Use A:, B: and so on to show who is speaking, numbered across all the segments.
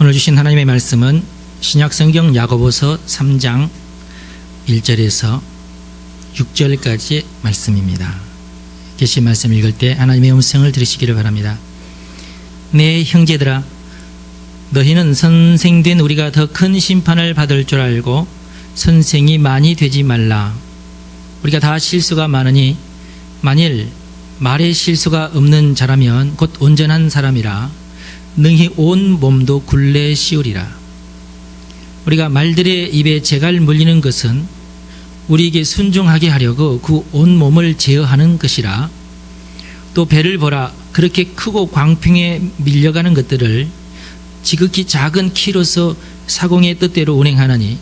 A: 오늘 주신 하나님의 말씀은 신약성경 야고보서 3장 1절에서 6절까지의 말씀입니다. 계시 말씀 읽을 때 하나님의 음성을 들으시기를 바랍니다. 내 형제들아, 너희는 선생된 우리가 더 큰 심판을 받을 줄 알고 선생이 많이 되지 말라. 우리가 다 실수가 많으니 만일 말에 실수가 없는 자라면 곧 온전한 사람이라 능히 온 몸도 굴레 씌우리라. 우리가 말들의 입에 재갈 물리는 것은 우리에게 순종하게 하려고 그 온 몸을 제어하는 것이라. 또 배를 보라. 그렇게 크고 광풍에 밀려가는 것들을 지극히 작은 키로서 사공의 뜻대로 운행하나니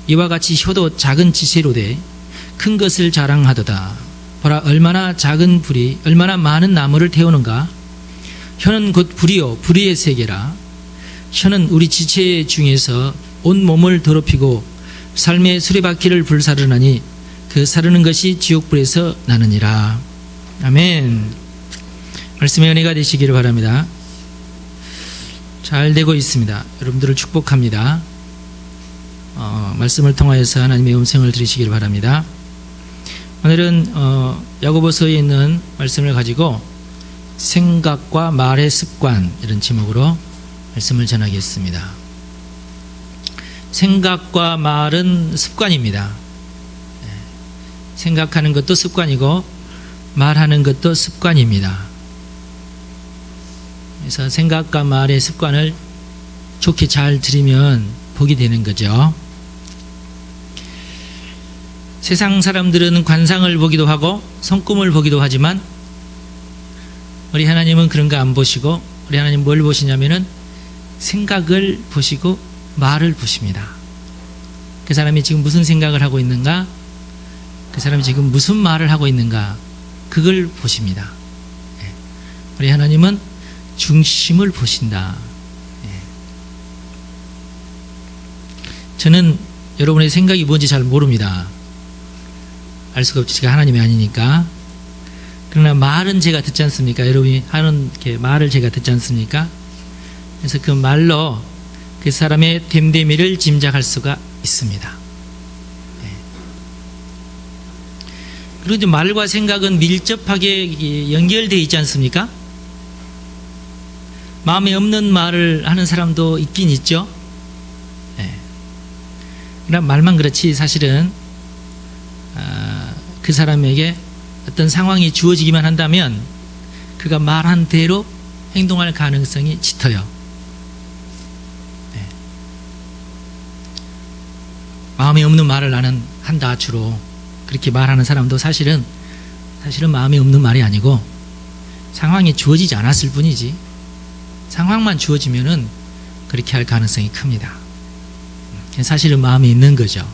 A: 이와 같이 혀도 작은 지체로되 큰 것을 자랑하도다. 보라, 얼마나 작은 불이 얼마나 많은 나무를 태우는가. 혀는 곧 불이요 불의의 세계라. 혀는 우리 지체 중에서 온 몸을 더럽히고 삶의 수레바퀴를 불사르나니 그 사르는 것이 지옥불에서 나느니라. 아멘. 말씀의 은혜가 되시기를 바랍니다. 잘 되고 있습니다. 여러분들을 축복합니다. 말씀을 통하여서 하나님의 음성을 들으시기를 바랍니다. 오늘은 야고보서에 있는 말씀을 가지고 생각과 말의 습관, 이런 제목으로 말씀을 전하겠습니다. 생각과 말은 습관입니다. 생각하는 것도 습관이고 말하는 것도 습관입니다. 그래서 생각과 말의 습관을 좋게 잘 들이면 복이 되는 거죠. 세상 사람들은 관상을 보기도 하고 성꿈을 보기도 하지만 우리 하나님은 그런 거 안 보시고, 우리 하나님 뭘 보시냐면은 생각을 보시고 말을 보십니다. 그 사람이 지금 무슨 생각을 하고 있는가, 그 사람이 지금 무슨 말을 하고 있는가, 그걸 보십니다. 우리 하나님은 중심을 보신다. 저는 여러분의 생각이 뭔지 잘 모릅니다. 알 수가 없죠. 제가 하나님이 아니니까. 그러나 말은 제가 듣지 않습니까? 여러분이 하는 말을 제가 듣지 않습니까? 그래서 그 말로 그 사람의 됨됨이를 짐작할 수가 있습니다. 그리고 말과 생각은 밀접하게 연결되어 있지 않습니까? 마음에 없는 말을 하는 사람도 있긴 있죠. 그러나 말만 그렇지 사실은 그 사람에게 어떤 상황이 주어지기만 한다면 그가 말한 대로 행동할 가능성이 짙어요. 마음에 없는 말을 나는 한다 주로 그렇게 말하는 사람도 사실은 마음에 없는 말이 아니고 상황이 주어지지 않았을 뿐이지, 상황만 주어지면은 그렇게 할 가능성이 큽니다. 사실은 마음에 있는 거죠.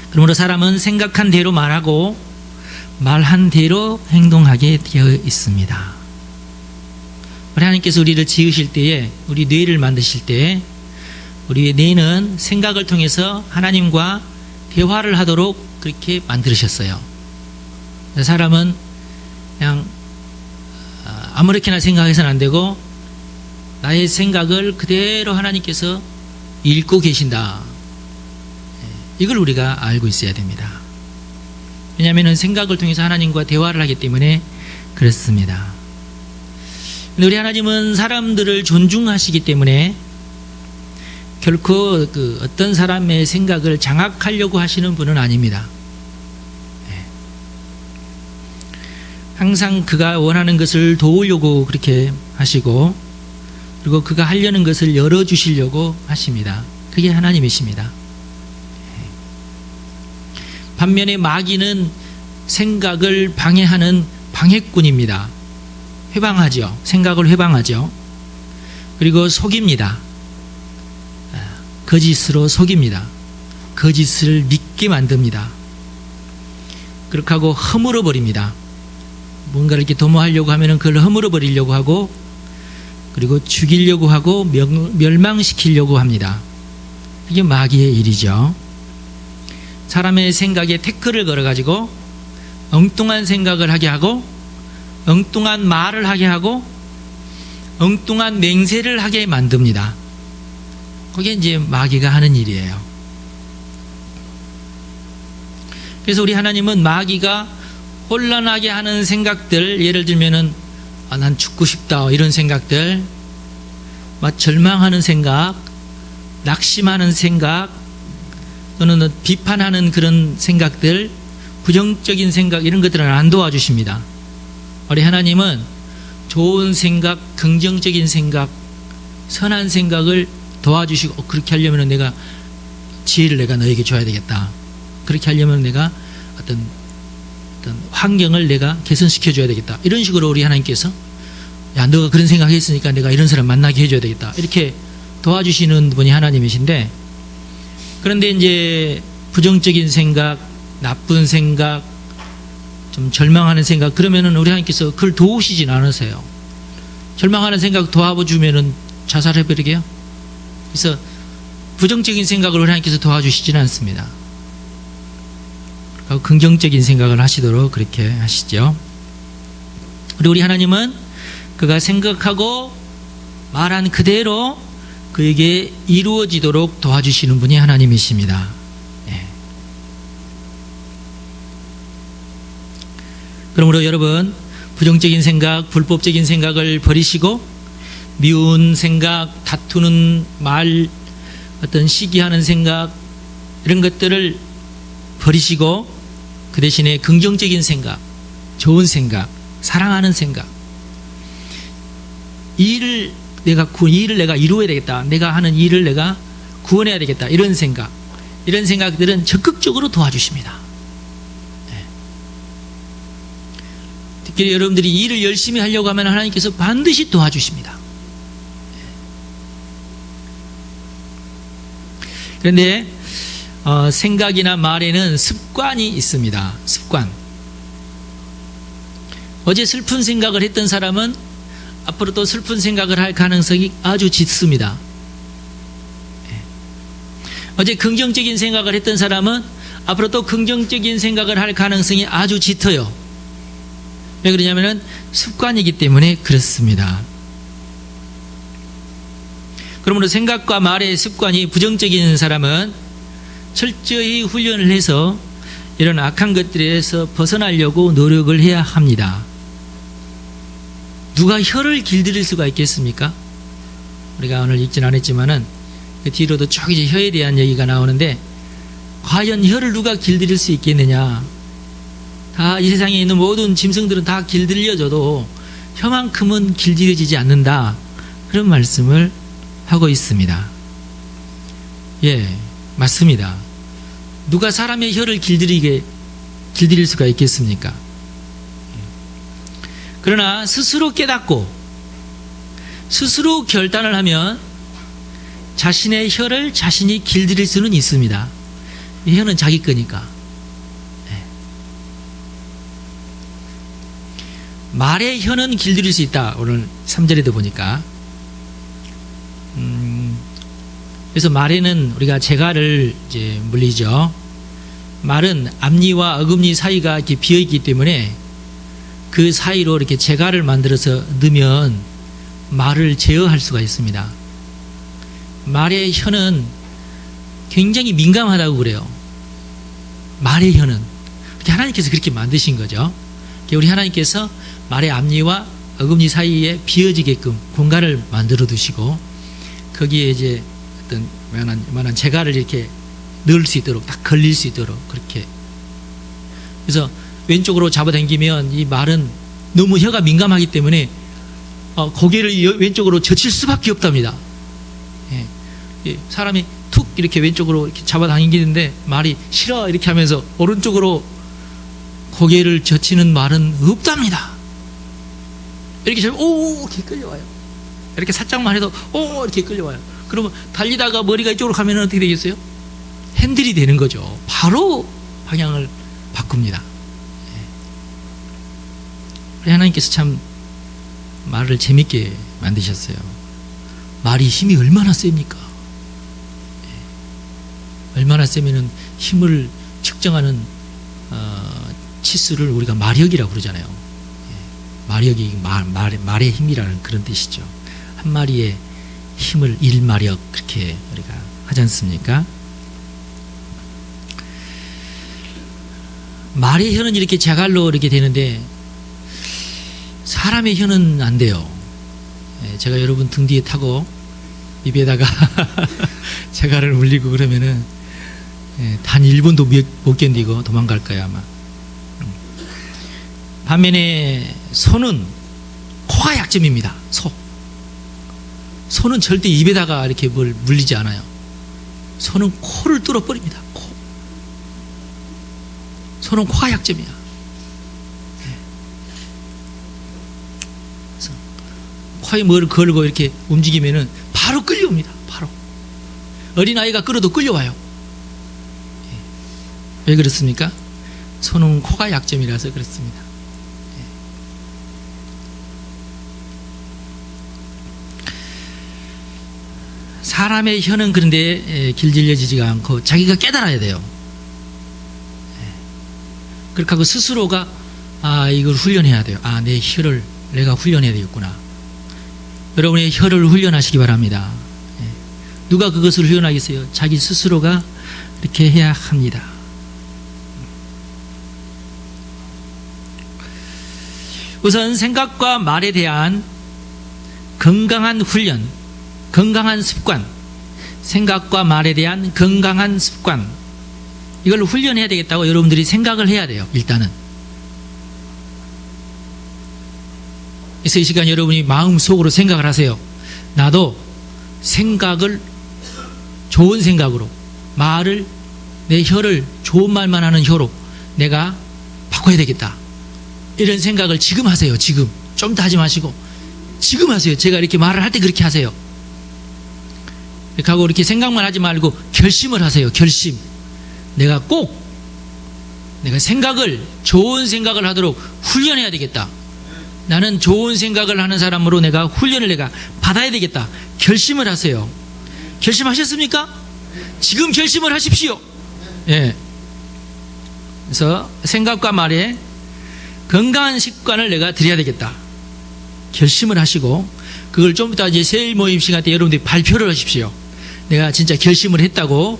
A: 그러므로 사람은 생각한 대로 말하고 말한 대로 행동하게 되어 있습니다. 우리 하나님께서 우리를 지으실 때에, 우리 뇌를 만드실 때에 우리의 뇌는 생각을 통해서 하나님과 대화를 하도록 그렇게 만드셨어요. 사람은 그냥 아무렇게나 생각해서는 안 되고 나의 생각을 그대로 하나님께서 읽고 계신다. 이걸 우리가 알고 있어야 됩니다. 왜냐하면 생각을 통해서 하나님과 대화를 하기 때문에 그렇습니다. 근데 우리 하나님은 사람들을 존중하시기 때문에 결코 그 어떤 사람의 생각을 장악하려고 하시는 분은 아닙니다. 항상 그가 원하는 것을 도우려고 그렇게 하시고, 그리고 그가 하려는 것을 열어주시려고 하십니다. 그게 하나님이십니다. 반면에 마귀는 생각을 방해하는 방해꾼입니다. 회방하죠. 생각을 회방하죠. 그리고 속입니다. 거짓으로 속입니다. 거짓을 믿게 만듭니다. 그렇게 하고 허물어 버립니다. 뭔가를 이렇게 도모하려고 하면은 그걸 허물어 버리려고 하고, 그리고 죽이려고 하고 멸망시키려고 합니다. 이게 마귀의 일이죠. 사람의 생각에 태클을 걸어가지고 엉뚱한 생각을 하게 하고 엉뚱한 말을 하게 하고 엉뚱한 맹세를 하게 만듭니다. 그게 이제 마귀가 하는 일이에요. 그래서 우리 하나님은 마귀가 혼란하게 하는 생각들, 예를 들면은 난 죽고 싶다 이런 생각들, 막 절망하는 생각, 낙심하는 생각, 또는 비판하는 그런 생각들, 부정적인 생각, 이런 것들은 안 도와주십니다. 우리 하나님은 좋은 생각, 긍정적인 생각, 선한 생각을 도와주시고, 그렇게 하려면 내가 지혜를 내가 너에게 줘야 되겠다. 그렇게 하려면 내가 어떤 환경을 내가 개선시켜 줘야 되겠다. 이런 식으로 우리 하나님께서 야, 너가 그런 생각했으니까 내가 이런 사람 만나게 해줘야 되겠다. 이렇게 도와주시는 분이 하나님이신데, 그런데 이제 부정적인 생각, 나쁜 생각, 좀 절망하는 생각, 그러면은 우리 하나님께서 그걸 도우시진 않으세요. 절망하는 생각 도와주면은 자살해버리게요. 그래서 부정적인 생각을 우리 하나님께서 도와주시지는 않습니다. 긍정적인 생각을 하시도록 그렇게 하시죠. 그리고 우리 하나님은 그가 생각하고 말한 그대로 그에게 이루어지도록 도와주시는 분이 하나님이십니다. 그러므로 여러분, 부정적인 생각, 불법적인 생각을 버리시고 미운 생각, 다투는 말, 어떤 시기하는 생각, 이런 것들을 버리시고 그 대신에 긍정적인 생각, 좋은 생각, 사랑하는 생각, 이 일을 내가 이루어야 되겠다, 내가 하는 일을 내가 구원해야 되겠다, 이런 생각들은 적극적으로 도와주십니다. 특히 여러분들이 일을 열심히 하려고 하면 하나님께서 반드시 도와주십니다. 그런데 생각이나 말에는 습관이 있습니다. 습관. 어제 슬픈 생각을 했던 사람은 앞으로 또 슬픈 생각을 할 가능성이 아주 짙습니다. 어제 긍정적인 생각을 했던 사람은 앞으로 또 긍정적인 생각을 할 가능성이 아주 짙어요. 왜 그러냐면은 습관이기 때문에 그렇습니다. 그러므로 생각과 말의 습관이 부정적인 사람은 철저히 훈련을 해서 이런 악한 것들에서 벗어나려고 노력을 해야 합니다. 누가 혀를 길들일 수가 있겠습니까? 우리가 오늘 읽진 않았지만은 그 뒤로도 쭉 이제 혀에 대한 얘기가 나오는데, 과연 혀를 누가 길들일 수 있겠느냐? 다 이 세상에 있는 모든 짐승들은 다 길들여져도 혀만큼은 길들여지지 않는다, 그런 말씀을 하고 있습니다. 예, 맞습니다. 누가 사람의 혀를 길들일 수가 있겠습니까? 그러나 스스로 깨닫고 스스로 결단을 하면 자신의 혀를 자신이 길들일 수는 있습니다. 이 혀는 자기 거니까. 말의 혀는 길들일 수 있다. 오늘 3절에도 보니까. 그래서 말에는 우리가 재갈을 이제 물리죠. 말은 앞니와 어금니 사이가 이렇게 비어 있기 때문에 그 사이로 이렇게 재갈을 만들어서 넣으면 말을 제어할 수가 있습니다. 말의 혀는 굉장히 민감하다고 그래요. 말의 혀는. 하나님께서 그렇게 만드신 거죠. 우리 하나님께서 말의 앞니와 어금니 사이에 비어지게끔 공간을 만들어 두시고 거기에 이제 어떤 만한 재갈을 이렇게 넣을 수 있도록, 딱 걸릴 수 있도록 그렇게. 그래서 왼쪽으로 잡아당기면 이 말은 너무 혀가 민감하기 때문에 고개를 왼쪽으로 젖힐 수밖에 없답니다. 사람이 툭 이렇게 왼쪽으로 이렇게 잡아당기는데 말이 싫어 이렇게 하면서 오른쪽으로 고개를 젖히는 말은 없답니다. 이렇게 잡으면 오 이렇게 끌려와요. 이렇게 살짝만 해도 오 이렇게 끌려와요. 그러면 달리다가 머리가 이쪽으로 가면 어떻게 되겠어요? 핸들이 되는 거죠. 바로 방향을 바꿉니다. 우리 하나님께서 참 말을 재밌게 만드셨어요. 말이 힘이 얼마나 셉니까? 얼마나 세면은 힘을 측정하는 치수를 우리가 마력이라고 그러잖아요. 마력이 말의 힘이라는 그런 뜻이죠. 한 마리의 힘을 1마력 그렇게 우리가 하지 않습니까? 말의 혀는 이렇게 자갈로 이렇게 되는데 사람의 혀는 안 돼요. 제가 여러분 등 뒤에 타고 입에다가 자갈을 물리고 그러면은 단 1분도 못 견디고 도망갈 거야 아마. 반면에 소는 코가 약점입니다. 소는 절대 입에다가 이렇게 뭘 물리지 않아요. 소는 코를 뚫어버립니다. 소는 코가 약점이야. 그래서 코에 뭘 걸고 이렇게 움직이면은 바로 끌려옵니다. 바로. 어린아이가 끌어도 끌려와요. 왜 그렇습니까? 소는 코가 약점이라서 그렇습니다. 사람의 혀는 그런데 길들여지지가 않고 자기가 깨달아야 돼요. 그렇게 하고 스스로가 이걸 훈련해야 돼요. 내 혀를 내가 훈련해야 되겠구나. 여러분의 혀를 훈련하시기 바랍니다. 누가 그것을 훈련하겠어요? 자기 스스로가 이렇게 해야 합니다. 우선 생각과 말에 대한 건강한 훈련, 건강한 습관, 생각과 말에 대한 건강한 습관, 이걸 훈련해야 되겠다고 여러분들이 생각을 해야 돼요. 일단은. 그래서 이 시간 여러분이 마음속으로 생각을 하세요. 나도 생각을 좋은 생각으로, 말을, 내 혀를 좋은 말만 하는 혀로 내가 바꿔야 되겠다. 이런 생각을 지금 하세요. 지금. 좀 더 하지 마시고 지금 하세요. 제가 이렇게 말을 할 때 그렇게 하세요. 이렇게 하고 이렇게 생각만 하지 말고 결심을 하세요. 결심. 내가 생각을, 좋은 생각을 하도록 훈련해야 되겠다. 나는 좋은 생각을 하는 사람으로 내가 훈련을 내가 받아야 되겠다. 결심을 하세요. 결심하셨습니까? 지금 결심을 하십시오. 예. 그래서 생각과 말에 건강한 습관을 내가 들여야 되겠다. 결심을 하시고, 그걸 좀 이따 이제 세일 모임 시간 때 여러분들이 발표를 하십시오. 내가 진짜 결심을 했다고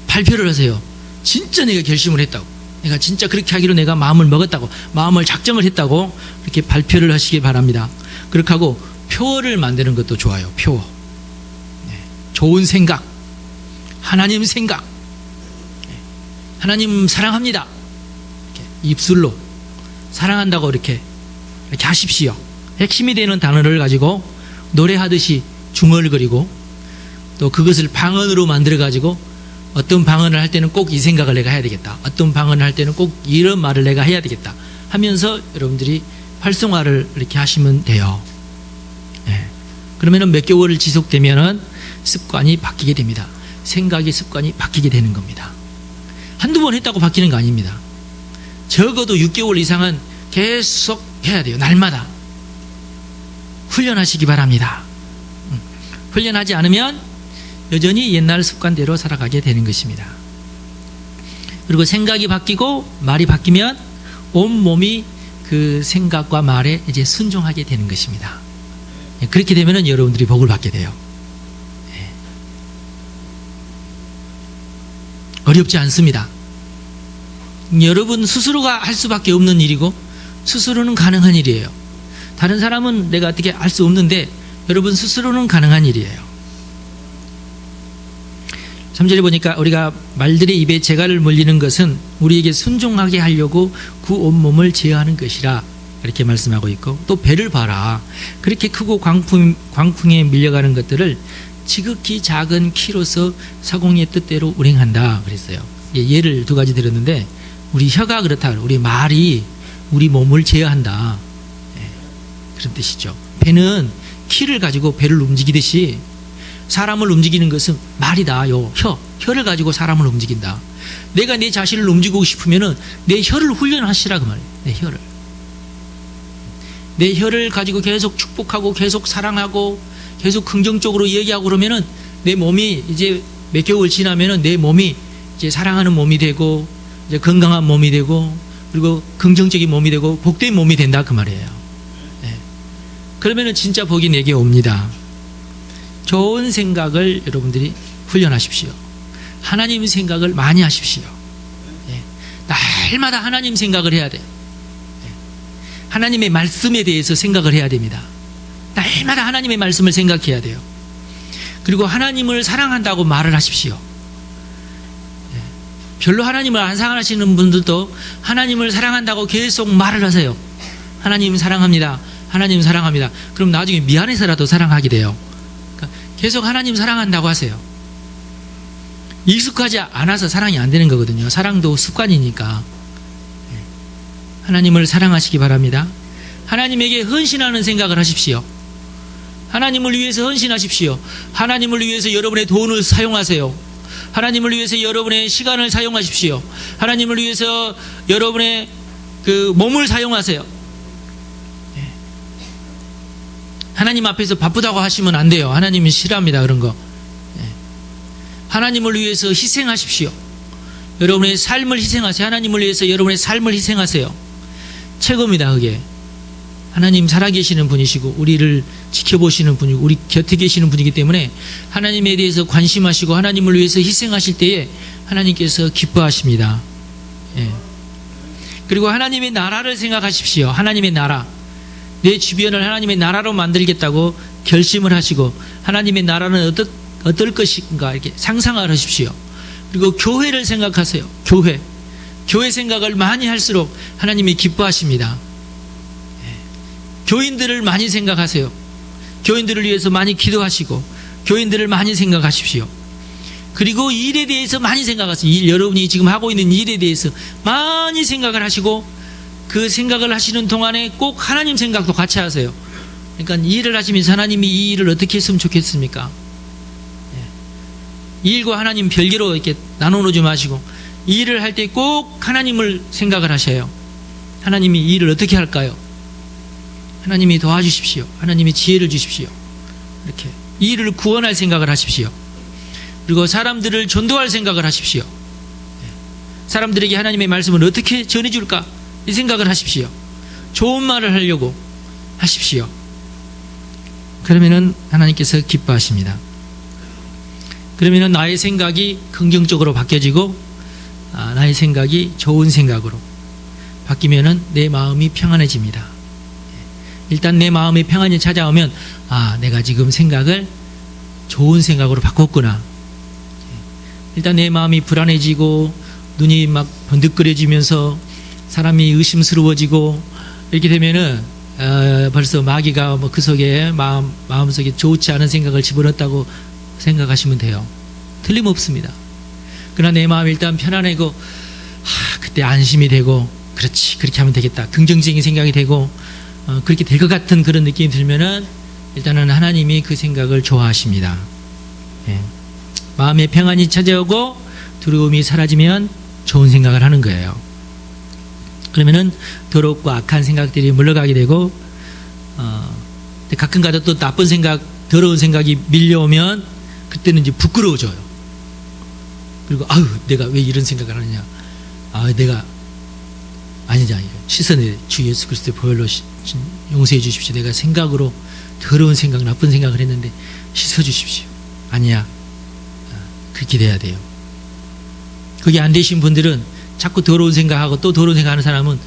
A: 발표를 하세요. 진짜 내가 결심을 했다고, 내가 진짜 그렇게 하기로 내가 마음을 먹었다고, 마음을 작정을 했다고 이렇게 발표를 하시기 바랍니다. 그렇게 하고 표어를 만드는 것도 좋아요. 표어. 네. 좋은 생각, 하나님 생각, 하나님 사랑합니다. 이렇게 입술로 사랑한다고 이렇게 하십시오. 핵심이 되는 단어를 가지고 노래하듯이 중얼거리고, 또 그것을 방언으로 만들어 가지고 어떤 방언을 할 때는 꼭 이 생각을 내가 해야 되겠다, 어떤 방언을 할 때는 꼭 이런 말을 내가 해야 되겠다 하면서 여러분들이 활성화를 이렇게 하시면 돼요. 네. 그러면은 몇 개월을 지속되면은 습관이 바뀌게 됩니다. 생각의 습관이 바뀌게 되는 겁니다. 한두 번 했다고 바뀌는 거 아닙니다. 적어도 6개월 이상은 계속 해야 돼요. 날마다 훈련하시기 바랍니다. 훈련하지 않으면 여전히 옛날 습관대로 살아가게 되는 것입니다. 그리고 생각이 바뀌고 말이 바뀌면 온 몸이 그 생각과 말에 이제 순종하게 되는 것입니다. 그렇게 되면 여러분들이 복을 받게 돼요. 어렵지 않습니다. 여러분 스스로가 할 수밖에 없는 일이고 스스로는 가능한 일이에요. 다른 사람은 내가 어떻게 할 수 없는데 여러분 스스로는 가능한 일이에요. 3절에 보니까 우리가 말들의 입에 재갈을 물리는 것은 우리에게 순종하게 하려고 그 온몸을 제어하는 것이라 이렇게 말씀하고 있고, 또 배를 봐라. 그렇게 크고 광풍에 밀려가는 것들을 지극히 작은 키로서 사공의 뜻대로 운행한다 그랬어요. 예를 두 가지 들었는데, 우리 혀가 그렇다, 우리 말이 우리 몸을 제어한다, 그런 뜻이죠. 배는 키를 가지고 배를 움직이듯이 사람을 움직이는 것은 말이다. 혀를 가지고 사람을 움직인다. 내가 내 자신을 움직이고 싶으면은 내 혀를 훈련하시라 그 말이에요. 내 혀를 가지고 계속 축복하고 계속 사랑하고 계속 긍정적으로 얘기하고 그러면은 내 몸이 이제 몇 개월 지나면은 내 몸이 이제 사랑하는 몸이 되고 이제 건강한 몸이 되고 그리고 긍정적인 몸이 되고 복된 몸이 된다 그 말이에요. 네. 그러면은 진짜 복이 내게 옵니다. 좋은 생각을 여러분들이 훈련하십시오. 하나님 생각을 많이 하십시오. 네. 날마다 하나님 생각을 해야 돼요. 네. 하나님의 말씀에 대해서 생각을 해야 됩니다. 날마다 하나님의 말씀을 생각해야 돼요. 그리고 하나님을 사랑한다고 말을 하십시오. 별로 하나님을 안 사랑하시는 분들도 하나님을 사랑한다고 계속 말을 하세요. 하나님 사랑합니다. 하나님 사랑합니다. 그럼 나중에 미안해서라도 사랑하게 돼요. 그러니까 계속 하나님 사랑한다고 하세요. 익숙하지 않아서 사랑이 안 되는 거거든요. 사랑도 습관이니까. 하나님을 사랑하시기 바랍니다. 하나님에게 헌신하는 생각을 하십시오. 하나님을 위해서 헌신하십시오. 하나님을 위해서 여러분의 돈을 사용하세요. 하나님을 위해서 여러분의 시간을 사용하십시오. 하나님을 위해서 여러분의 그 몸을 사용하세요. 하나님 앞에서 바쁘다고 하시면 안 돼요. 하나님이 싫어합니다. 그런 거. 하나님을 위해서 희생하십시오. 여러분의 삶을 희생하세요. 하나님을 위해서 여러분의 삶을 희생하세요. 최고입니다. 그게. 하나님 살아계시는 분이시고 우리를 지켜보시는 분이고 우리 곁에 계시는 분이기 때문에 하나님에 대해서 관심하시고 하나님을 위해서 희생하실 때에 하나님께서 기뻐하십니다. 예. 그리고 하나님의 나라를 생각하십시오. 하나님의 나라. 내 주변을 하나님의 나라로 만들겠다고 결심을 하시고 하나님의 나라는 어떨 것인가 이렇게 상상을 하십시오. 그리고 교회를 생각하세요. 교회 생각을 많이 할수록 하나님이 기뻐하십니다. 교인들을 많이 생각하세요. 교인들을 위해서 많이 기도하시고 교인들을 많이 생각하십시오. 그리고 일에 대해서 많이 생각하세요. 여러분이 지금 하고 있는 일에 대해서 많이 생각을 하시고 그 생각을 하시는 동안에 꼭 하나님 생각도 같이 하세요. 그러니까 일을 하시면서 하나님이 이 일을 어떻게 했으면 좋겠습니까? 일과 하나님 별개로 이렇게 나눠놓지 마시고 일을 할 때 꼭 하나님을 생각을 하셔요. 하나님이 이 일을 어떻게 할까요? 하나님이 도와주십시오. 하나님이 지혜를 주십시오. 이렇게 이 일을 구원할 생각을 하십시오. 그리고 사람들을 전도할 생각을 하십시오. 사람들에게 하나님의 말씀을 어떻게 전해줄까? 이 생각을 하십시오. 좋은 말을 하려고 하십시오. 그러면은 하나님께서 기뻐하십니다. 그러면은 나의 생각이 긍정적으로 바뀌어지고 나의 생각이 좋은 생각으로 바뀌면은 내 마음이 평안해집니다. 일단 내 마음에 평안이 찾아오면 내가 지금 생각을 좋은 생각으로 바꿨구나. 일단 내 마음이 불안해지고 눈이 막 번득거려지면서 사람이 의심스러워지고 이렇게 되면은 벌써 마귀가 그 속에 마음속에 좋지 않은 생각을 집어넣었다고 생각하시면 돼요. 틀림없습니다. 그러나 내 마음이 일단 편안하고 그때 안심이 되고 그렇지 그렇게 하면 되겠다. 긍정적인 생각이 되고 그렇게 될 것 같은 그런 느낌이 들면은 일단은 하나님이 그 생각을 좋아하십니다. 예. 마음의 평안이 찾아오고 두려움이 사라지면 좋은 생각을 하는 거예요. 그러면은 더럽고 악한 생각들이 물러가게 되고 가끔가다 또 나쁜 생각, 더러운 생각이 밀려오면 그때는 이제 부끄러워져요. 그리고 내가 왜 이런 생각을 하느냐? 내가 아니지. 시선을 주 예수 그리스도의 보혈로 용서해 주십시오. 내가 생각으로 더러운 생각, 나쁜 생각을 했는데 씻어 주십시오. 아니야. 그렇게 돼야 돼요. 그게 안 되신 분들은 자꾸 더러운 생각하고 또 더러운 생각하는 사람은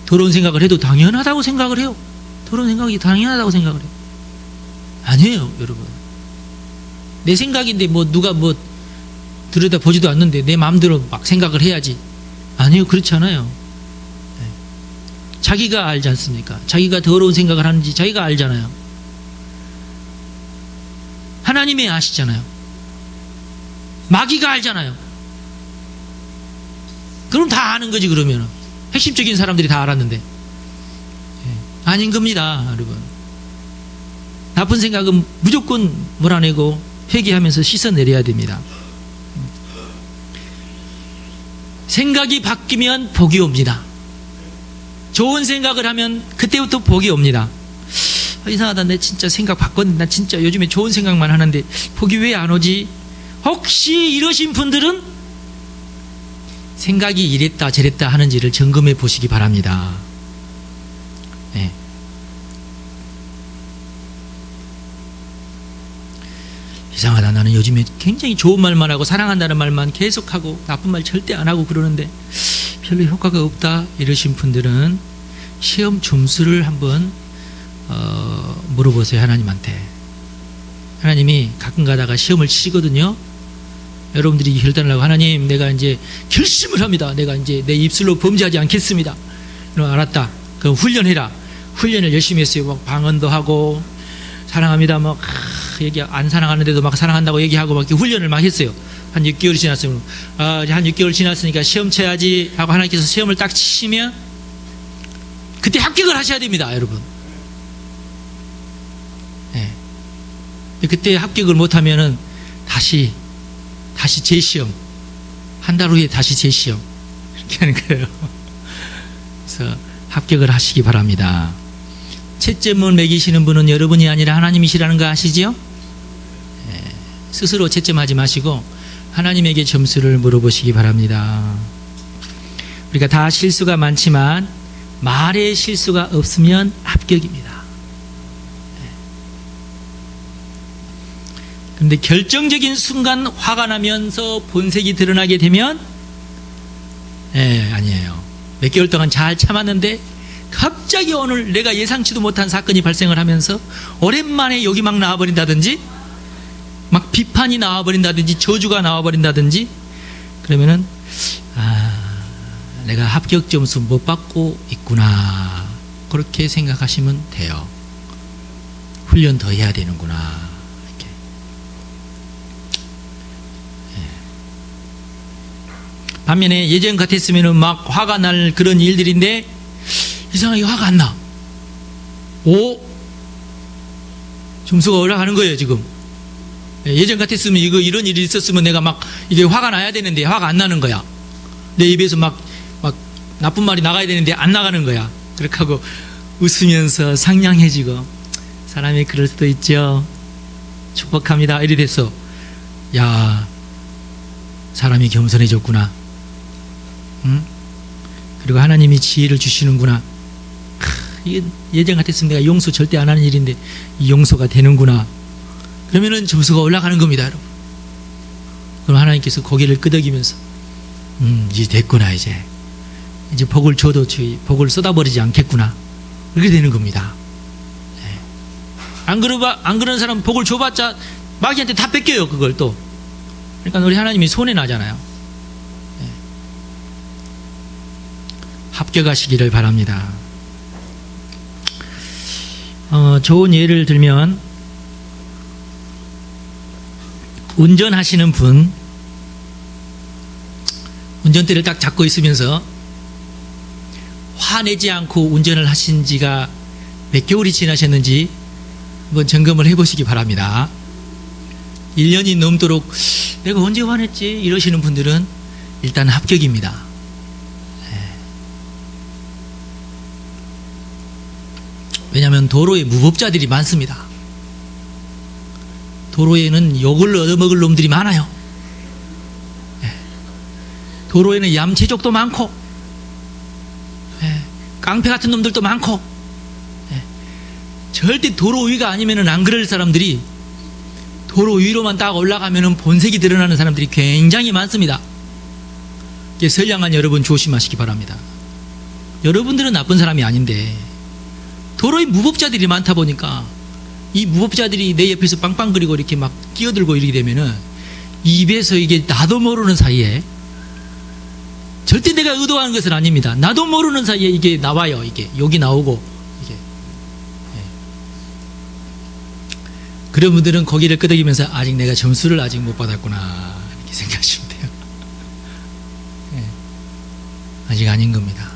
A: 더러운 생각을 해도 당연하다고 생각을 해요. 더러운 생각이 당연하다고 생각을 해요. 아니에요, 여러분. 내 생각인데 누가 들여다보지도 않는데 내 마음대로 막 생각을 해야지. 아니에요, 그렇지 않아요. 자기가 알지 않습니까? 자기가 더러운 생각을 하는지 자기가 알잖아요. 하나님이 아시잖아요. 마귀가 알잖아요. 그럼 다 아는 거지. 그러면 핵심적인 사람들이 다 알았는데 아닌 겁니다, 여러분. 나쁜 생각은 무조건 몰아내고 회개하면서 씻어내려야 됩니다. 생각이 바뀌면 복이 옵니다. 좋은 생각을 하면 그때부터 복이 옵니다. 이상하다. 내 진짜 생각 바꿨는데 나 진짜 요즘에 좋은 생각만 하는데 복이 왜 안 오지? 혹시 이러신 분들은 생각이 이랬다 저랬다 하는지를 점검해 보시기 바랍니다. 네. 이상하다. 나는 요즘에 굉장히 좋은 말만 하고 사랑한다는 말만 계속하고 나쁜 말 절대 안 하고 그러는데 별로 효과가 없다 이러신 분들은 시험 점수를 한번 물어보세요. 하나님한테. 하나님이 가끔 가다가 시험을 치시거든요. 여러분들이 결단을 하고 하나님 내가 이제 결심을 합니다. 내가 이제 내 입술로 범죄하지 않겠습니다. 그럼 알았다. 그럼 훈련해라. 훈련을 열심히 했어요. 막 방언도 하고 사랑합니다. 막 얘기 안 사랑하는데도 막 사랑한다고 얘기하고 막 이렇게 훈련을 막 했어요. 한 6개월이 지났으면 한 6개월 지났으니까 시험 쳐야지 하고 하나님께서 시험을 딱 치시면 그때 합격을 하셔야 됩니다, 여러분. 네. 그때 합격을 못하면은 다시 재시험, 한 달 후에 다시 재시험 이렇게 하는 거예요. 그래서 합격을 하시기 바랍니다. 채점을 매기시는 분은 여러분이 아니라 하나님이시라는 거 아시죠? 네. 스스로 채점하지 마시고 하나님에게 점수를 물어보시기 바랍니다. 우리가 다 실수가 많지만 말에 실수가 없으면 합격입니다. 그런데 결정적인 순간 화가 나면서 본색이 드러나게 되면 아니에요. 몇 개월 동안 잘 참았는데 갑자기 오늘 내가 예상치도 못한 사건이 발생을 하면서 오랜만에 여기 막 나와버린다든지 막 비판이 나와버린다든지 저주가 나와버린다든지 그러면은 내가 합격 점수 못 받고 있구나 그렇게 생각하시면 돼요. 훈련 더 해야 되는구나 이렇게. 반면에 예전 같았으면은 막 화가 날 그런 일들인데 이상하게 화가 안 나. 점수가 올라가는 거예요 지금. 예전 같았으면 이런 일이 있었으면 내가 막 이게 화가 나야 되는데 화가 안 나는 거야. 내 입에서 막 나쁜 말이 나가야 되는데 안 나가는 거야. 그렇게 하고 웃으면서 상냥해지고 사람이 그럴 수도 있죠. 축복합니다. 이래 됐어. 야, 사람이 겸손해졌구나. 응? 그리고 하나님이 지혜를 주시는구나. 이게 예전 같았으면 내가 용서 절대 안 하는 일인데 이 용서가 되는구나. 그러면은 점수가 올라가는 겁니다, 여러분. 그럼 하나님께서 고개를 끄덕이면서 이제 됐구나. 이제 복을 줘도 복을 쏟아버리지 않겠구나. 이렇게 되는 겁니다. 네. 안 그런 사람 복을 줘봤자 마귀한테 다 뺏겨요, 그걸 또. 그러니까 우리 하나님이 손해 나잖아요. 네. 합격하시기를 바랍니다. 좋은 예를 들면 운전하시는 분 운전대를 딱 잡고 있으면서 화내지 않고 운전을 하신 지가 몇 개월이 지나셨는지 한번 점검을 해보시기 바랍니다. 1년이 넘도록 내가 언제 화냈지? 이러시는 분들은 일단 합격입니다. 왜냐하면 도로에 무법자들이 많습니다. 도로에는 욕을 얻어먹을 놈들이 많아요. 도로에는 얌체족도 많고 깡패 같은 놈들도 많고 절대 도로 위가 아니면 안 그럴 사람들이 도로 위로만 딱 올라가면 본색이 드러나는 사람들이 굉장히 많습니다. 선량한 여러분 조심하시기 바랍니다. 여러분들은 나쁜 사람이 아닌데 도로에 무법자들이 많다 보니까 이 무법자들이 내 옆에서 빵빵거리고 이렇게 막 끼어들고 이렇게 되면은 입에서 이게 나도 모르는 사이에 절대 내가 의도하는 것은 아닙니다. 나도 모르는 사이에 이게 나와요. 이게 욕이 나오고 이게. 그런 분들은 고개를 끄덕이면서 아직 내가 점수를 아직 못 받았구나 이렇게 생각하시면 돼요. 아직 아닌 겁니다.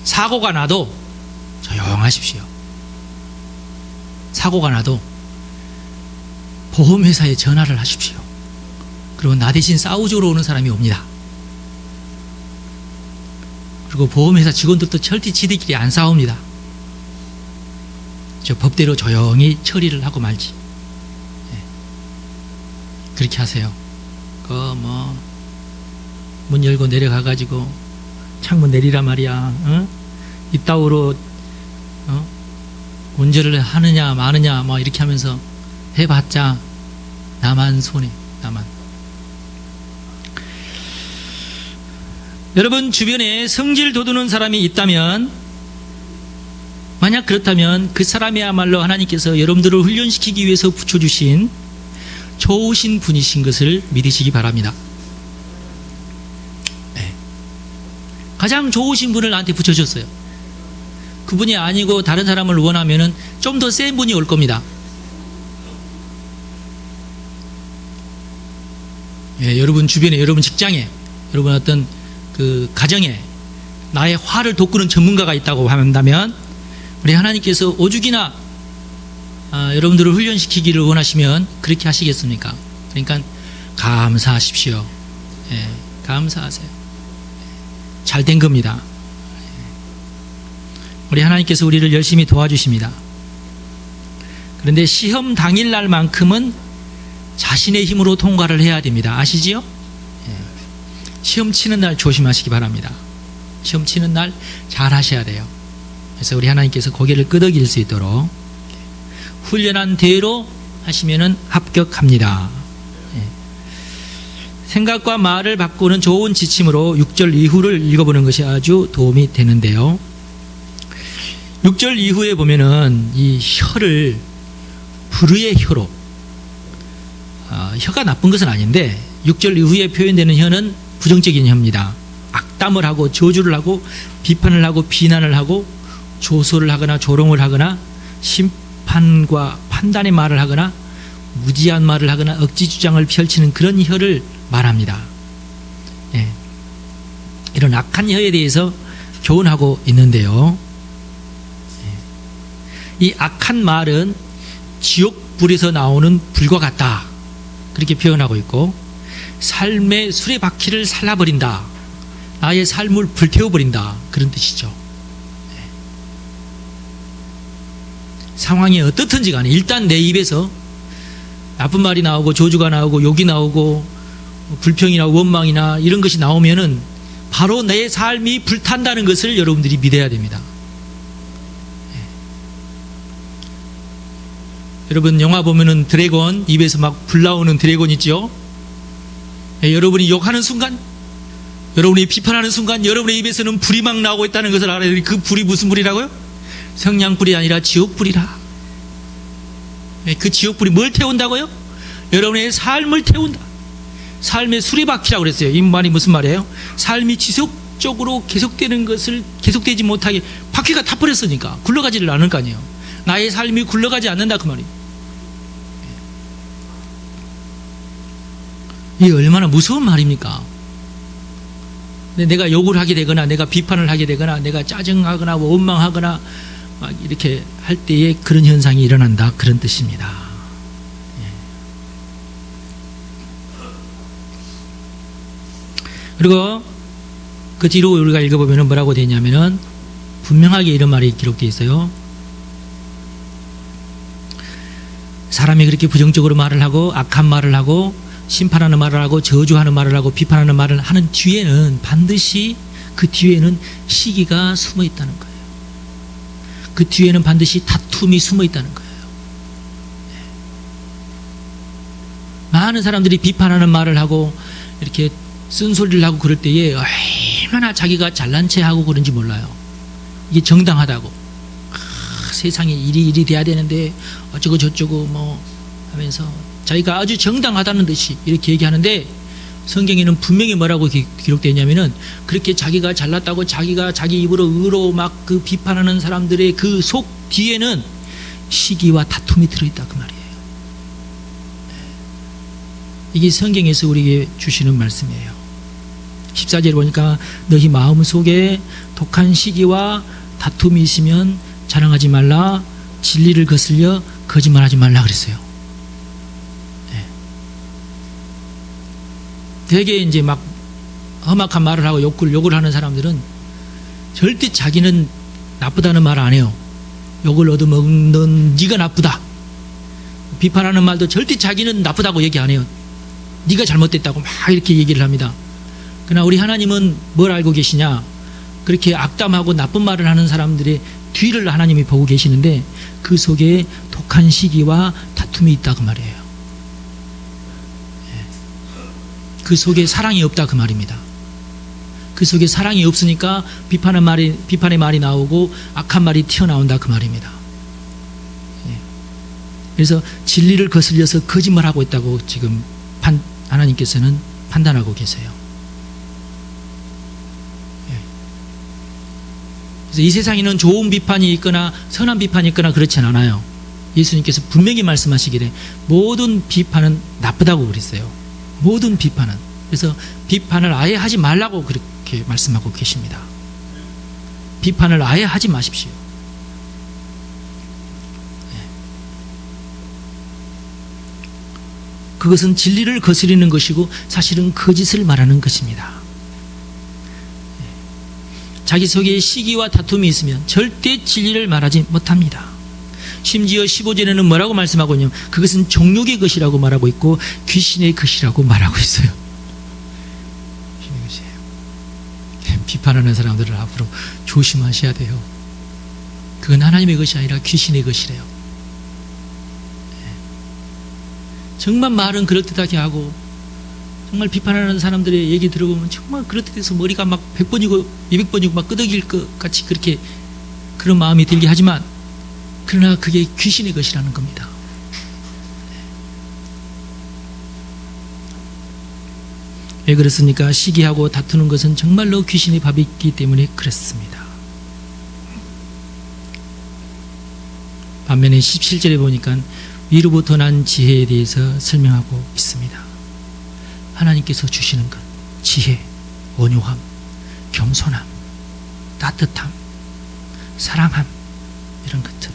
A: 사고가 나도 조용하십시오. 사고가 나도 보험회사에 전화를 하십시오. 그리고 나 대신 싸우주러 오는 사람이 옵니다. 그리고 보험회사 직원들도 절대 지들끼리 안 싸웁니다. 저 법대로 조용히 처리를 하고 말지. 예. 그렇게 하세요. 문 열고 내려가가지고 창문 내리라 말이야. 어? 이따위로 운전을 하느냐 마느냐 뭐 이렇게 하면서 해봤자 나만 손해. 나만. 여러분 주변에 성질 돋우는 사람이 있다면, 만약 그렇다면 그 사람이야말로 하나님께서 여러분들을 훈련시키기 위해서 붙여주신 좋으신 분이신 것을 믿으시기 바랍니다. 네. 가장 좋으신 분을 나한테 붙여줬어요. 그분이 아니고 다른 사람을 원하면은 좀 더 센 분이 올 겁니다. 예, 여러분 주변에, 여러분 직장에, 여러분 어떤 그 가정에 나의 화를 돋구는 전문가가 있다고 한다면, 우리 하나님께서 오죽이나 여러분들을 훈련시키기를 원하시면 그렇게 하시겠습니까? 그러니까 감사하십시오. 예, 감사하세요. 잘 된 겁니다. 우리 하나님께서 우리를 열심히 도와주십니다. 그런데 시험 당일날만큼은 자신의 힘으로 통과를 해야 됩니다. 아시지요? 예. 시험 치는 날 조심하시기 바랍니다. 시험 치는 날 잘 하셔야 돼요. 그래서 우리 하나님께서 고개를 끄덕일 수 있도록 훈련한 대로 하시면은 합격합니다. 예. 생각과 말을 바꾸는 좋은 지침으로 6절 이후를 읽어보는 것이 아주 도움이 되는데요. 6절 이후에 보면은 이 혀를 불의의 혀로, 혀가 나쁜 것은 아닌데 6절 이후에 표현되는 혀는 부정적인 혀입니다. 악담을 하고 저주를 하고 비판을 하고 비난을 하고 조소를 하거나 조롱을 하거나 심판과 판단의 말을 하거나 무지한 말을 하거나 억지 주장을 펼치는 그런 혀를 말합니다. 예. 이런 악한 혀에 대해서 교훈하고 있는데요. 예. 이 악한 말은 지옥불에서 나오는 불과 같다, 그렇게 표현하고 있고, 삶의 수레바퀴를 살라버린다, 나의 삶을 불태워버린다, 그런 뜻이죠. 상황이 어떻든지 간에 일단 내 입에서 나쁜 말이 나오고 조주가 나오고 욕이 나오고 불평이나 원망이나 이런 것이 나오면은 바로 내 삶이 불탄다는 것을 여러분들이 믿어야 됩니다. 여러분 영화 보면은 드래곤, 입에서 막 불 나오는 드래곤 있죠? 여러분이 욕하는 순간, 여러분이 비판하는 순간 여러분의 입에서는 불이 막 나오고 있다는 것을 알아야 돼요. 그 불이 무슨 불이라고요? 성냥불이 아니라 지옥불이라. 그 지옥불이 뭘 태운다고요? 여러분의 삶을 태운다. 삶의 수레바퀴라고 그랬어요. 이 말이 무슨 말이에요? 삶이 지속적으로 계속되는 것을 계속되지 못하게, 바퀴가 타버렸으니까 굴러가지를 않을 거 아니에요. 나의 삶이 굴러가지 않는다, 그 말이에요. 이게 얼마나 무서운 말입니까? 내가 욕을 하게 되거나 내가 비판을 하게 되거나 내가 짜증하거나 원망하거나 막 이렇게 할 때에 그런 현상이 일어난다, 그런 뜻입니다. 그리고 그 뒤로 우리가 읽어보면 뭐라고 되어 있냐면은 분명하게 이런 말이 기록되어 있어요. 사람이 그렇게 부정적으로 말을 하고 악한 말을 하고 심판하는 말을 하고 저주하는 말을 하고 비판하는 말을 하는 뒤에는 반드시, 그 뒤에는 시기가 숨어 있다는 거예요. 그 뒤에는 반드시 다툼이 숨어 있다는 거예요. 많은 사람들이 비판하는 말을 하고 이렇게 쓴소리를 하고 그럴 때에 얼마나 자기가 잘난 체 하고 그런지 몰라요. 이게 정당하다고, 세상에 이리 돼야 되는데 어쩌고 저쩌고 뭐 하면서 자기가 아주 정당하다는 듯이 이렇게 얘기하는데, 성경에는 분명히 뭐라고 기록되어 있냐면은 그렇게 자기가 잘났다고 자기가 자기 입으로 의로 막 그 비판하는 사람들의 그 속 뒤에는 시기와 다툼이 들어있다, 그 말이에요. 이게 성경에서 우리에게 주시는 말씀이에요. 14절에 보니까 너희 마음 속에 독한 시기와 다툼이 있으면 자랑하지 말라, 진리를 거슬려 거짓말하지 말라 그랬어요. 되게 이제 막 험악한 말을 하고 욕을 하는 사람들은 절대 자기는 나쁘다는 말 안 해요. 욕을 얻어먹는 네가 나쁘다. 비판하는 말도 절대 자기는 나쁘다고 얘기 안 해요. 네가 잘못됐다고 막 이렇게 얘기를 합니다. 그러나 우리 하나님은 뭘 알고 계시냐? 그렇게 악담하고 나쁜 말을 하는 사람들의 뒤를 하나님이 보고 계시는데 그 속에 독한 시기와 다툼이 있다 그 말이에요. 그 속에 사랑이 없다 그 말입니다. 그 속에 사랑이 없으니까 비판의 말이 나오고 악한 말이 튀어나온다 그 말입니다. 그래서 진리를 거슬려서 거짓말하고 있다고 지금 하나님께서는 판단하고 계세요. 그래서 이 세상에는 좋은 비판이 있거나 선한 비판이 있거나 그렇진 않아요. 예수님께서 분명히 말씀하시기를 모든 비판은 나쁘다고 그랬어요. 모든 비판은. 그래서 비판을 아예 하지 말라고 그렇게 말씀하고 계십니다. 비판을 아예 하지 마십시오. 그것은 진리를 거스리는 것이고 사실은 거짓을 말하는 것입니다. 자기 속에 시기와 다툼이 있으면 절대 진리를 말하지 못합니다. 심지어 15절에는 뭐라고 말씀하고 있냐면 그것은 정욕의 것이라고 말하고 있고 귀신의 것이라고 말하고 있어요. 귀신의 것이에요. 비판하는 사람들을 앞으로 조심하셔야 돼요. 그건 하나님의 것이 아니라 귀신의 것이래요. 정말 말은 그럴듯하게 하고 정말 비판하는 사람들의 얘기 들어보면 정말 그럴듯해서 머리가 막 100번이고 200번이고 막 끄덕일 것 같이 그렇게 그런 마음이 들게 하지만 그러나 그게 귀신의 것이라는 겁니다. 왜 그렇습니까? 시기하고 다투는 것은 정말로 귀신의 밥이기 때문에 그렇습니다. 반면에 17절에 보니까 위로부터 난 지혜에 대해서 설명하고 있습니다. 하나님께서 주시는 것, 지혜, 온유함, 겸손함, 따뜻함, 사랑함, 이런 것들.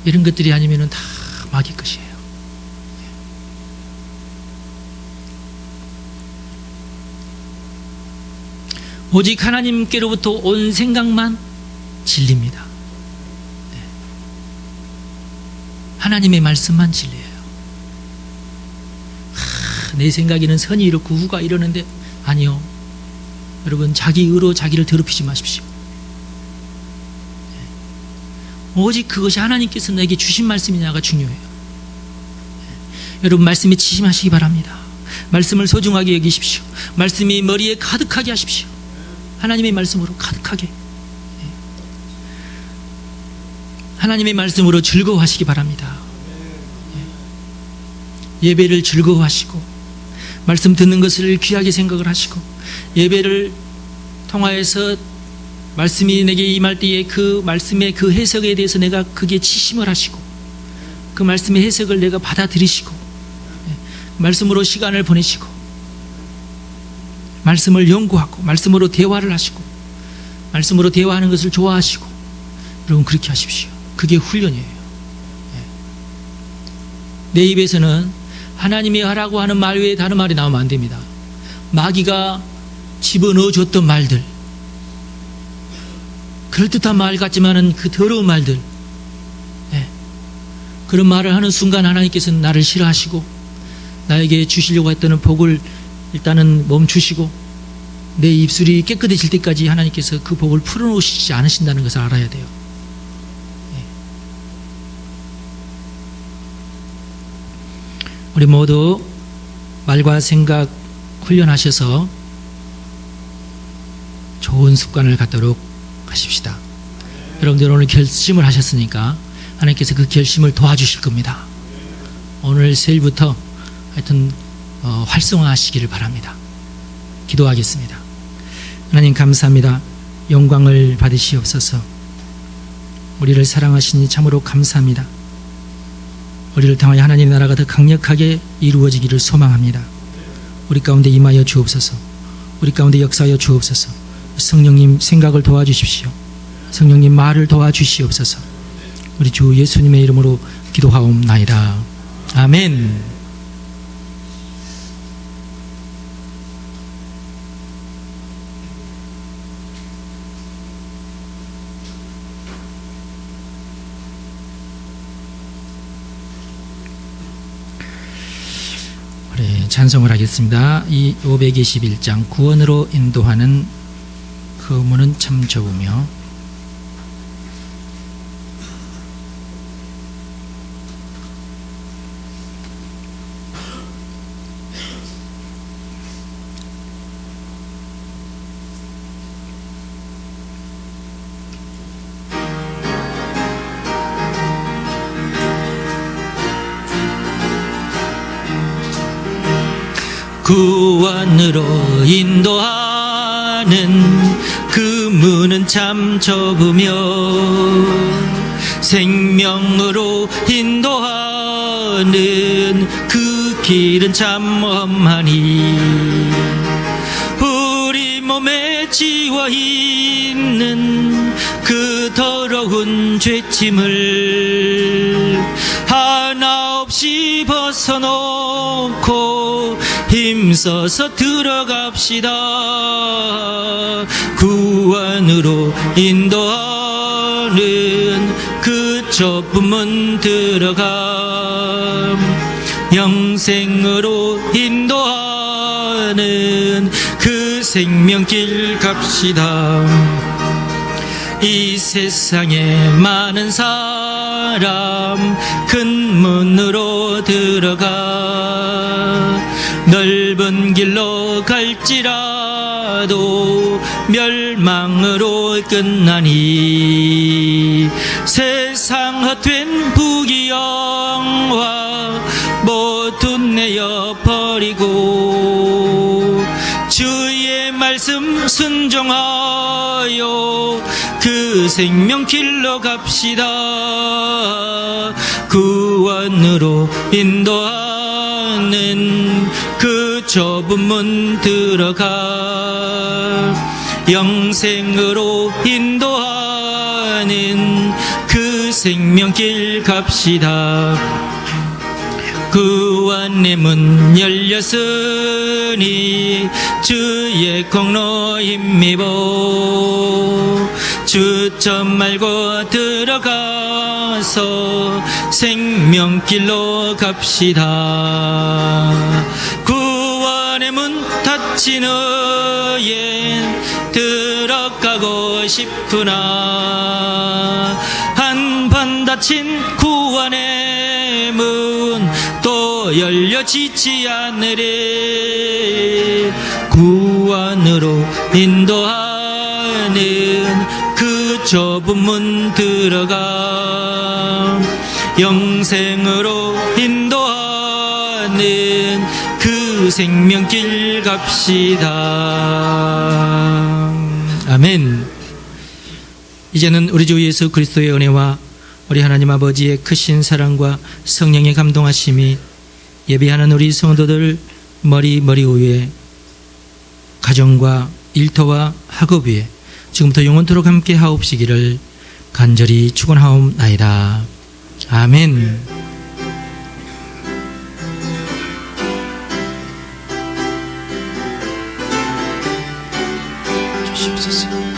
A: 이런 것들이 아니면 다 마귀 것이에요. 오직 하나님께로부터 온 생각만 진리입니다. 하나님의 말씀만 진리예요. 내 생각에는 선이 이렇고 후가 이러는데 아니요. 여러분 자기 의로 자기를 더럽히지 마십시오. 오직 그것이 하나님께서 내게 주신 말씀이냐가 중요해요. 여러분 말씀에 치심하시기 바랍니다. 말씀을 소중하게 여기십시오. 말씀이 머리에 가득하게 하십시오. 하나님의 말씀으로 가득하게. 하나님의 말씀으로 즐거워하시기 바랍니다. 예배를 즐거워하시고 말씀 듣는 것을 귀하게 생각을 하시고 예배를 통하여서 말씀이 내게 임할 때에 그 말씀의 그 해석에 대해서 내가 그게 치심을 하시고 그 말씀의 해석을 내가 받아들이시고 말씀으로 시간을 보내시고 말씀을 연구하고 말씀으로 대화를 하시고 말씀으로 대화하는 것을 좋아하시고 여러분 그렇게 하십시오. 그게 훈련이에요. 내 입에서는 하나님이 하라고 하는 말 외에 다른 말이 나오면 안 됩니다. 마귀가 집어넣어 줬던 말들, 그럴듯한 말 같지만은 그 더러운 말들, 그런 말을 하는 순간 하나님께서는 나를 싫어하시고 나에게 주시려고 했던 복을 일단은 멈추시고 내 입술이 깨끗해질 때까지 하나님께서 그 복을 풀어놓으시지 않으신다는 것을 알아야 돼요. 우리 모두 말과 생각 훈련하셔서 좋은 습관을 갖도록 하십시다. 여러분들 오늘 결심을 하셨으니까 하나님께서 그 결심을 도와주실 겁니다. 오늘 새일부터 하여튼 활성화하시기를 바랍니다. 기도하겠습니다. 하나님 감사합니다. 영광을 받으시옵소서. 우리를 사랑하시니 참으로 감사합니다. 우리를 통하여 하나님의 나라가 더 강력하게 이루어지기를 소망합니다. 우리 가운데 임하여 주옵소서. 우리 가운데 역사하여 주옵소서. 성령님 생각을 도와주십시오. 성령님 말을 도와주시옵소서. 우리 주 예수님의 이름으로 기도하옵나이다. 아멘. 찬송을 하겠습니다. 이 521장 구원으로 인도하는 그 문은 참 좁으며 구원으로 인도하는 그 문은 참 좁으며 생명으로 인도하는 그 길은 참 험하니 우리 몸에 지워 있는 그 더러운 죄짐을 하나 없이 벗어놓고 힘써서 들어갑시다. 구원으로 인도하는 그 좁은 문 들어가 영생으로 인도하는 그 생명길 갑시다. 이 세상에 많은 사람 큰 문으로 들어가 넓은 길로 갈지라도 멸망으로 끝나니 세상 헛된 부귀영화 모두 내어 버리고 주의 말씀 순종하여 그 생명길로 갑시다. 구원으로 인도하는 그 좁은 문 들어가 영생으로 인도하는 그 생명길 갑시다. 구원의 문 열렸으니 주의 공로 힘입어 주점 말고 들어가서 생명길로 갑시다. 구원의 문 닫히는 들어가고 싶구나. 한 번 닫힌 구원의 문 또 열려지지 않으리. 구원으로 인도하는 그 좁은 문 들어가 영생으로 인도하는 그 생명길 갑시다. 아멘. 이제는 우리 주 예수 그리스도의 은혜와 우리 하나님 아버지의 크신 사랑과 성령의 감동하심이 예배하는 우리 성도들 머리 위에 가정과 일터와 학업 위에 지금부터 영원토록 함께 하옵시기를 간절히 축원하옵나이다. 아멘. 주시옵소서.